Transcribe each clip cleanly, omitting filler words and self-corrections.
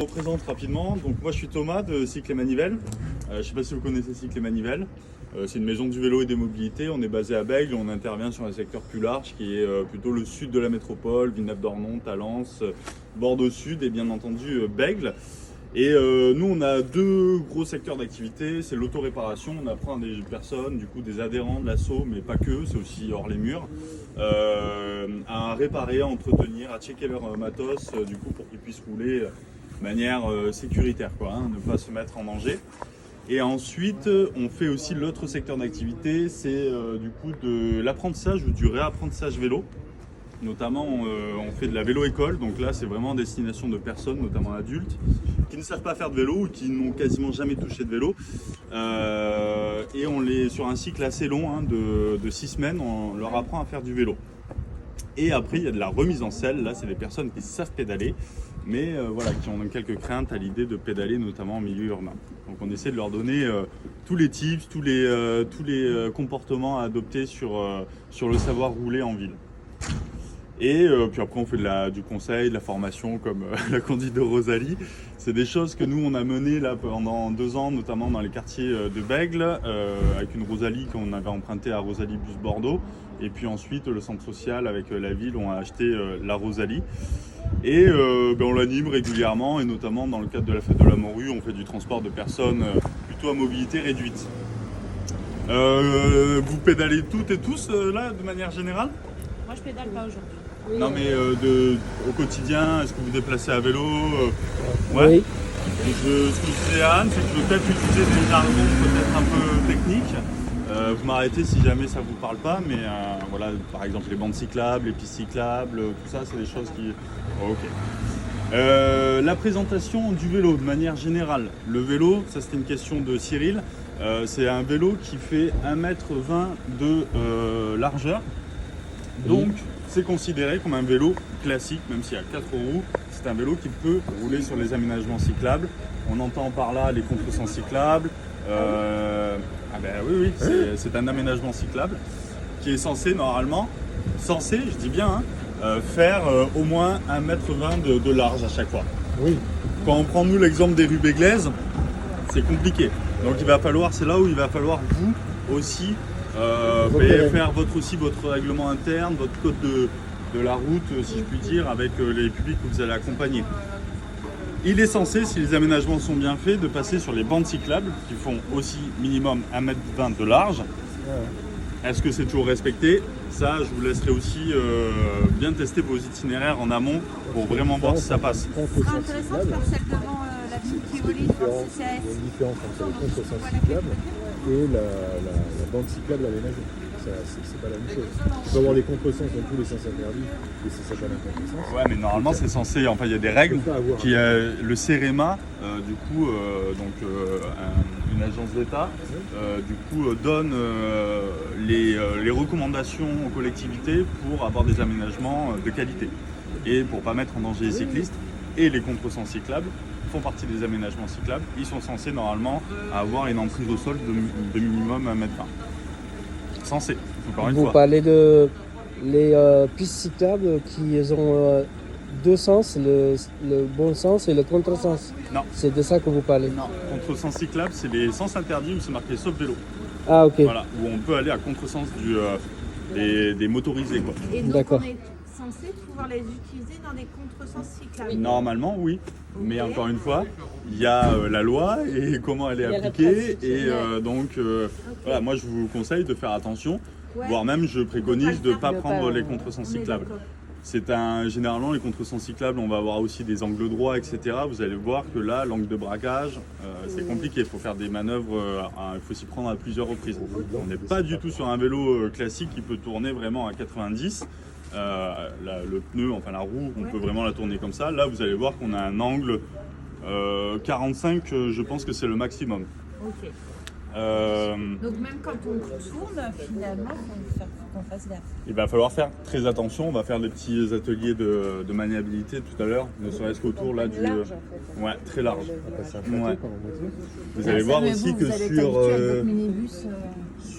Je me présente rapidement. Donc moi je suis Thomas de Cycle et Manivelle. Je ne sais pas si vous connaissez Cycle et Manivelle. C'est une maison du vélo et des mobilités. On est basé à Bègles. On intervient sur un secteur plus large qui est plutôt le sud de la métropole, Villeneuve-d'Ornon, Talence, Bordeaux Sud et bien entendu Bègles. Et nous on a deux gros secteurs d'activité. C'est l'auto-réparation. On apprend à des personnes, du coup des adhérents de l'asso, mais pas que, c'est aussi hors les murs, à réparer, à entretenir, à checker leur matos, du coup pour qu'ils puissent rouler de manière sécuritaire, ne pas se mettre en danger. Et ensuite, on fait aussi l'autre secteur d'activité, c'est du coup de l'apprentissage ou du réapprentissage vélo. Notamment, on fait de la vélo-école, donc là c'est vraiment en destination de personnes, notamment adultes, qui ne savent pas faire de vélo ou qui n'ont quasiment jamais touché de vélo. Et on les, sur un cycle assez long, de 6 semaines, on leur apprend à faire du vélo. Et après, il y a de la remise en selle, là c'est des personnes qui savent pédaler, mais qui ont quelques craintes à l'idée de pédaler, notamment en milieu urbain. Donc on essaie de leur donner tous les tips, tous les comportements à adopter sur le savoir rouler en ville. Et puis après on fait du conseil, de la formation comme la conduite de Rosalie. C'est des choses que nous on a menées là pendant 2 ans, notamment dans les quartiers de Bègles, avec une Rosalie qu'on avait empruntée à Rosalie Bus Bordeaux. Et puis ensuite le centre social avec la ville on a acheté la Rosalie. Et on l'anime régulièrement et notamment dans le cadre de la fête de la Morue, on fait du transport de personnes plutôt à mobilité réduite. Vous pédalez toutes et tous là de manière générale? Moi je pédale pas aujourd'hui. Oui, non mais au quotidien, est-ce que vous déplacez à vélo? Ouais. Oui. Ce que je disais à Anne, c'est que je peux peut-être utiliser des jargons peut-être un peu techniques. Vous m'arrêtez si jamais ça vous parle pas, mais voilà, par exemple les bandes cyclables, les pistes cyclables, tout ça c'est des choses qui... Oh, ok. La présentation du vélo de manière générale. Le vélo, ça c'était une question de Cyril, c'est un vélo qui fait 1,20 m de largeur. Donc c'est considéré comme un vélo classique, même s'il y a 4 roues. C'est un vélo qui peut rouler sur les aménagements cyclables. On entend par là les contresens cyclables. Oui, c'est un aménagement cyclable qui est censé normalement, je dis bien, faire au moins 1,20 m de large à chaque fois. Oui. Quand on prend nous l'exemple des rues béglaises, c'est compliqué. Donc il va falloir, c'est là où il va falloir vous aussi faire votre règlement interne, votre code de la route, si je puis dire, avec les publics que vous allez accompagner. Il est censé, si les aménagements sont bien faits, de passer sur les bandes cyclables qui font aussi minimum 1,20 m de large. Est-ce que c'est toujours respecté? Ça, je vous laisserai aussi bien tester vos itinéraires en amont pour vraiment voir si ça passe. C'est intéressant de faire celle devant la ville qui relie le CCAS. Il y a une différence entre le contresens cyclable et la bande cyclable aménagée. C'est pas la même chose. Tu peux avoir les contresens dans tous les sens interdits et c'est ça pas un contresens. Ouais, mais normalement c'est censé, enfin il y a des règles qui le CEREMA, une agence d'État, donne les recommandations aux collectivités pour avoir des aménagements de qualité et pour pas mettre en danger les cyclistes. Et les contresens cyclables font partie des aménagements cyclables. Ils sont censés normalement avoir une emprise au sol de minimum 1,20 m. Censé, encore une fois. Vous parlez de les pistes cyclables qui ont 2 sens, le bon sens et le contresens. Non. C'est de ça que vous parlez? Non, contresens cyclable, c'est les sens interdits où c'est marqué sauf vélo. Ah ok. Voilà, où on peut aller à contresens des motorisés, quoi. Et donc D'accord. on est censé pouvoir les utiliser dans des contresens cyclables. Normalement, oui. Mais encore une fois, il y a la loi et comment elle est appliquée. Et voilà, moi je vous conseille de faire attention. Ouais. Voire même, je préconise de ne pas prendre les contresens On est cyclables. d'accord. Généralement, les contresens cyclables, on va avoir aussi des angles droits, etc. Vous allez voir que là, l'angle de braquage, c'est compliqué. Il faut faire des manœuvres, il faut s'y prendre à plusieurs reprises. On n'est pas du tout sur un vélo classique qui peut tourner vraiment à 90. Le pneu, enfin la roue, on peut vraiment la tourner comme ça. Là, vous allez voir qu'on a un angle 45, je pense que c'est le maximum. Ok. Donc même quand on tourne, finalement, il faut qu'on fasse gaffe. Il va falloir faire très attention. On va faire des petits ateliers de maniabilité tout à l'heure, ne serait-ce qu'autour là du... Large, en fait. Ouais, très large. Ouais. Vous allez voir aussi que sur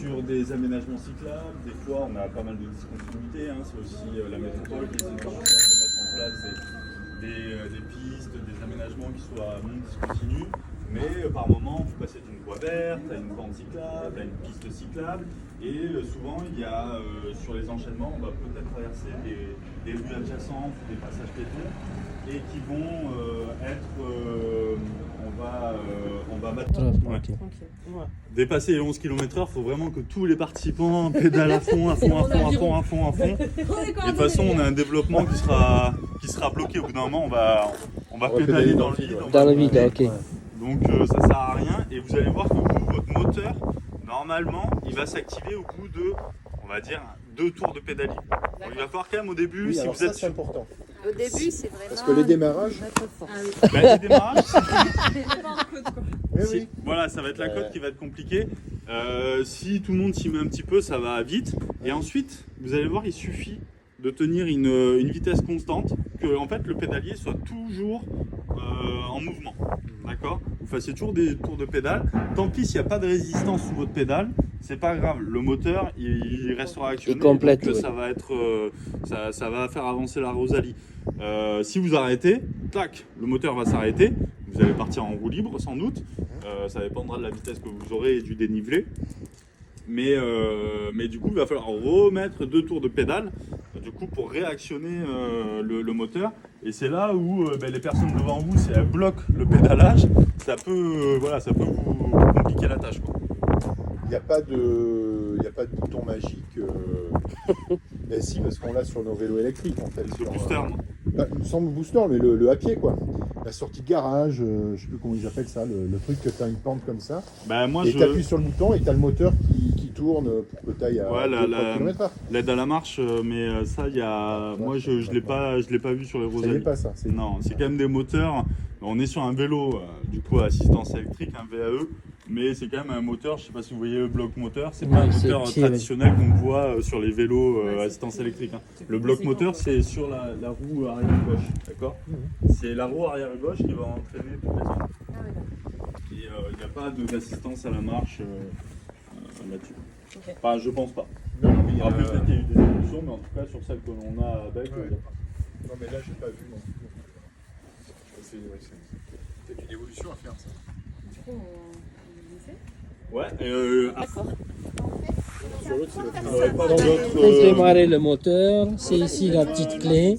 sur des aménagements cyclables, des fois on a pas mal de discontinuités. C'est aussi la métropole qui essaie de faire en sorte de mettre en place des pistes, des aménagements qui soient non discontinus, mais par moment, vous passez d'une voie verte à une bande cyclable, à une piste cyclable, et souvent, il y a sur les enchaînements, on va peut-être traverser des rues adjacentes, des passages piétons, et qui vont on va mettre. Ouais. Dépasser les 11 km/h, il faut vraiment que tous les participants pédalent à fond. Et de toute façon, on a un développement qui sera bloqué. Au bout d'un moment, on va pédaler dans le vide. Dans le vide, ok. Donc ça sert à rien. Et vous allez voir que votre moteur, normalement, il va s'activer au bout de, on va dire, 2 tours de pédalie. Donc il va falloir quand même au début, Oui, si alors vous êtes c'est important. Au début, c'est vraiment. Parce que le démarrage, le démarrage, oui. voilà, ça va être la cote qui va être compliquée. Si tout le monde s'y met un petit peu, ça va vite. Et ensuite, vous allez voir, il suffit de tenir une vitesse constante, que en fait le pédalier soit toujours en mouvement. D'accord? Vous fassiez toujours des tours de pédale. Tant pis s'il n'y a pas de résistance sous votre pédale, c'est pas grave. Le moteur, il restera actionné. Il complète, donc, oui. ça va être, ça va faire avancer la Rosalie. Si vous arrêtez, tac, le moteur va s'arrêter. Vous allez partir en roue libre sans doute. Ça dépendra de la vitesse que vous aurez et du dénivelé. Mais du coup, il va falloir remettre 2 tours de pédale du coup, pour réactionner le moteur. Et c'est là où les personnes devant vous, si elles bloquent le pédalage, ça peut vous compliquer la tâche, quoi. Il n'y a pas de bouton magique. Ben si, parce qu'on l'a sur nos vélos électriques en fait. Le booster, non? Sans le booster, mais le à pied quoi. La sortie de garage, je ne sais plus comment ils appellent ça, le truc que tu as une pente comme ça. Moi, et tu appuies sur le bouton et tu as le moteur qui tourne pour que tu ailles à 3 km/h. L'aide à la marche, mais ça, moi je ne l'ai pas vu sur les Rosalie. Ça n'est pas ça. Non, c'est quand même des moteurs. On est sur un vélo, du coup, à assistance électrique, un VAE. Mais c'est quand même un moteur, je ne sais pas si vous voyez le bloc moteur, c'est pas un moteur traditionnel qu'on voit sur les vélos assistance électrique. Hein. Le bloc moteur, c'est sur la roue arrière gauche, d'accord? C'est la roue arrière gauche qui va entraîner toutes les autres. Et il n'y a pas d'assistance à la marche là-dessus. Okay. Enfin, je pense pas. Non, Après, peut-être qu'il y a eu des évolutions, mais en tout cas, sur celle que l'on a avec. Non, mais là, j'ai pas vu non plus. C'est peut-être une évolution à faire ça. Ouais, D'accord. Sur l'autre, c'est Pour démarrer le moteur, c'est ici la petite clé.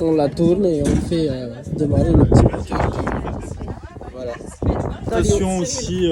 On la tourne et on fait démarrer le petit moteur. Voilà. Question aussi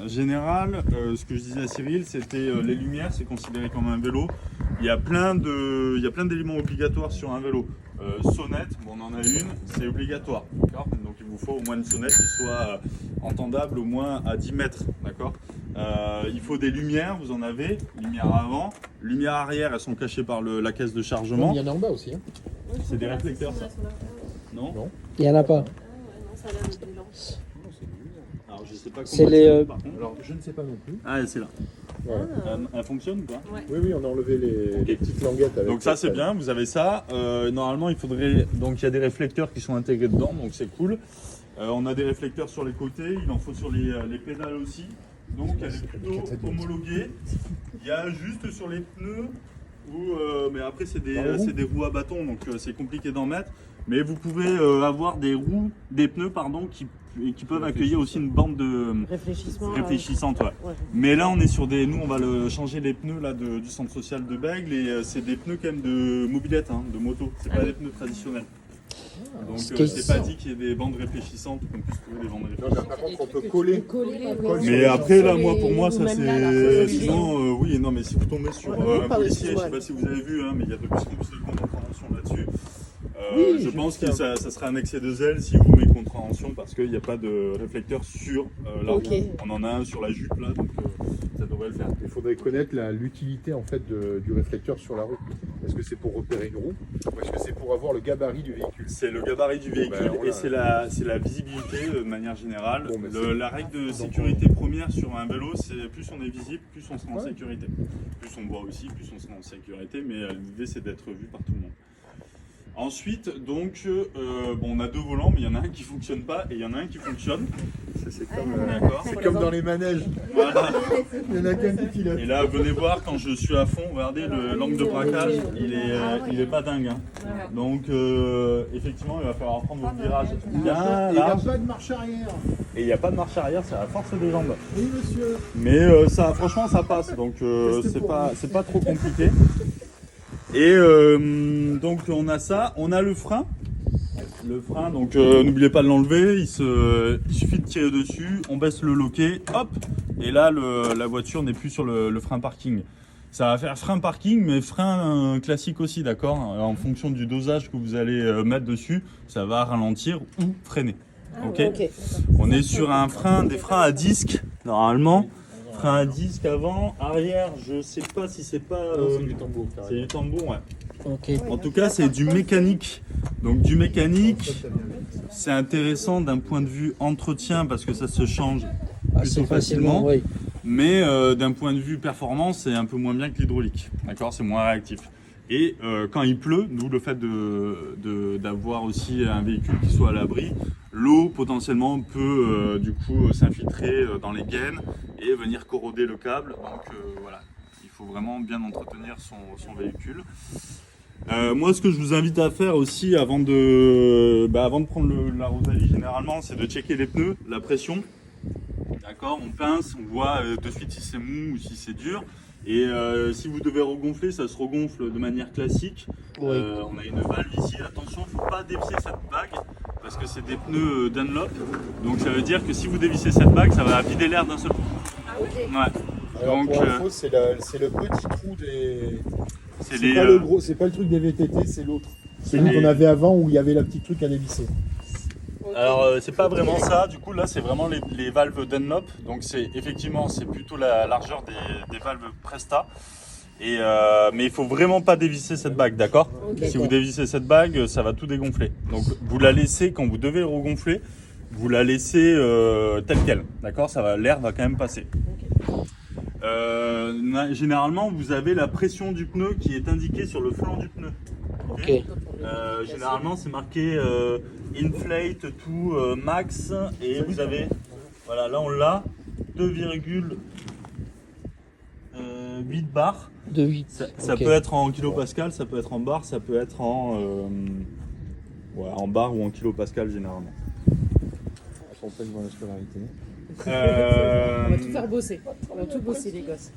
générale, ce que je disais à Cyril, c'était les lumières, c'est considéré comme un vélo. Il y a plein d'éléments obligatoires sur un vélo. Sonnette, on en a une, c'est obligatoire, d'accord? Donc il vous faut au moins une sonnette qui soit entendable au moins à 10 mètres, d'accord? Il faut des lumières, vous en avez, lumière avant, lumière arrière, elles sont cachées par la caisse de chargement. Il y en a en bas aussi. Hein. C'est des réflecteurs, ça? Non? Il n'y en a pas. Alors je sais pas comment C'est les. par contre. Alors, je ne sais pas non plus. Ah, c'est là. Voilà. Elle fonctionne ou pas? Oui, on a enlevé les petites languettes avec. Donc ça c'est bien, vous avez ça. Normalement il faudrait, donc il y a des réflecteurs qui sont intégrés dedans, donc c'est cool. On a des réflecteurs sur les côtés, il en faut sur les pédales aussi. Donc elle est plutôt homologuée. Il y a juste sur les pneus, mais après c'est des roues à bâton, donc c'est compliqué d'en mettre. Mais vous pouvez avoir des pneus qui peuvent accueillir aussi une bande de réfléchissante. Ouais. Mais là on est sur nous on va changer les pneus là du centre social de Bègles et c'est des pneus quand même de mobilette, hein, de moto, c'est pas des pneus traditionnels. Donc c'est pas dit qu'il y ait des bandes réfléchissantes ou qu'on puisse trouver des bandes réfléchissantes. Par contre on peut coller. Mais après là pour moi ça c'est sinon oui non mais si vous tombez sur un policier, je sais pas si vous avez vu hein, mais il y a de plus en plus de contraventions là-dessus. Je pense que ça serait un excès de zèle si vous mettez contravention parce qu'il n'y a pas de réflecteur sur la roue. On en a un sur la jupe là, donc ça devrait le faire. Il faudrait connaître l'utilité en fait du réflecteur sur la roue. Est-ce que c'est pour repérer une roue ou est-ce que c'est pour avoir le gabarit du véhicule? C'est le gabarit du véhicule et c'est la visibilité de manière générale. La règle de sécurité première sur un vélo, c'est plus on est visible, plus on sera en sécurité. Plus on voit aussi, plus on sera en sécurité, mais l'idée c'est d'être vu par tout le monde. Ensuite, donc, bon, on a 2 volants, mais il y en a un qui fonctionne pas et il y en a un qui fonctionne. Ça, c'est D'accord. comme dans les manèges. Voilà. Il y en a qu'un qui pilote. Et là, venez voir quand je suis à fond, regardez l'angle de braquage, il est pas dingue. Hein. Donc, effectivement, il va falloir prendre vos virages bien Il n'y a larges. pas de marche arrière. Et il n'y a pas de marche arrière, c'est à la force des jambes. Oui, monsieur. Mais ça, franchement, ça passe, donc c'est pas trop compliqué. Et donc on a ça, on a le frein. Le frein, donc n'oubliez pas de l'enlever, il suffit de tirer dessus, on baisse le loquet, hop, et là la voiture n'est plus sur le frein parking. Ça va faire frein parking, mais frein classique aussi, d'accord. En fonction du dosage que vous allez mettre dessus, ça va ralentir ou freiner. Ok. On est sur des freins à disque, normalement. Frein à disque avant, arrière, je sais pas si c'est pas... c'est du tambour. c'est du tambour, ouais. Ok. En tout cas, c'est du mécanique. Donc du mécanique, c'est intéressant d'un point de vue entretien parce que ça se change Assez plutôt facilement. oui. Mais d'un point de vue performance, c'est un peu moins bien que l'hydraulique. D'accord, c'est moins réactif. Et quand il pleut, nous le fait d'avoir aussi un véhicule qui soit à l'abri, l'eau potentiellement peut du coup s'infiltrer dans les gaines et venir corroder le câble. Donc voilà, il faut vraiment bien entretenir son véhicule. Moi, ce que je vous invite à faire aussi avant de prendre la Rosalie, généralement, c'est de checker les pneus, la pression. D'accord, on pince, on voit de suite si c'est mou ou si c'est dur. Et si vous devez regonfler, ça se regonfle de manière classique. Oui. On a une valve ici. Attention, il ne faut pas dévisser cette bague parce que c'est des pneus Dunlop. Donc ça veut dire que si vous dévissez cette bague, ça va vider l'air d'un seul coup. Ouais. Alors, Donc, pour info, c'est le petit trou des... c'est C'est pas le gros, c'est pas le truc des VTT, c'est l'autre. Celui qu'on avait avant où il y avait la petite truc à dévisser. Alors c'est pas vraiment ça, du coup là c'est vraiment les valves Dunlop, donc c'est effectivement c'est plutôt la largeur des valves Presta, et, mais il faut vraiment pas dévisser cette bague, d'accord. Si vous dévissez cette bague, ça va tout dégonfler, donc vous la laissez, quand vous devez le regonfler, vous la laissez telle quelle, d'accord, l'air va quand même passer. Généralement vous avez la pression du pneu qui est indiquée sur le flanc du pneu. Ok. Généralement c'est marqué inflate to max et vous avez, voilà, là on l'a, 2,8 bars. De 8. Ça Ok. peut être en kilopascal, ça peut être en bar, ça peut être en bar ou en kilopascal généralement. On peut voir la scolarité. On va tout faire bosser. On va tout bosser, les gosses.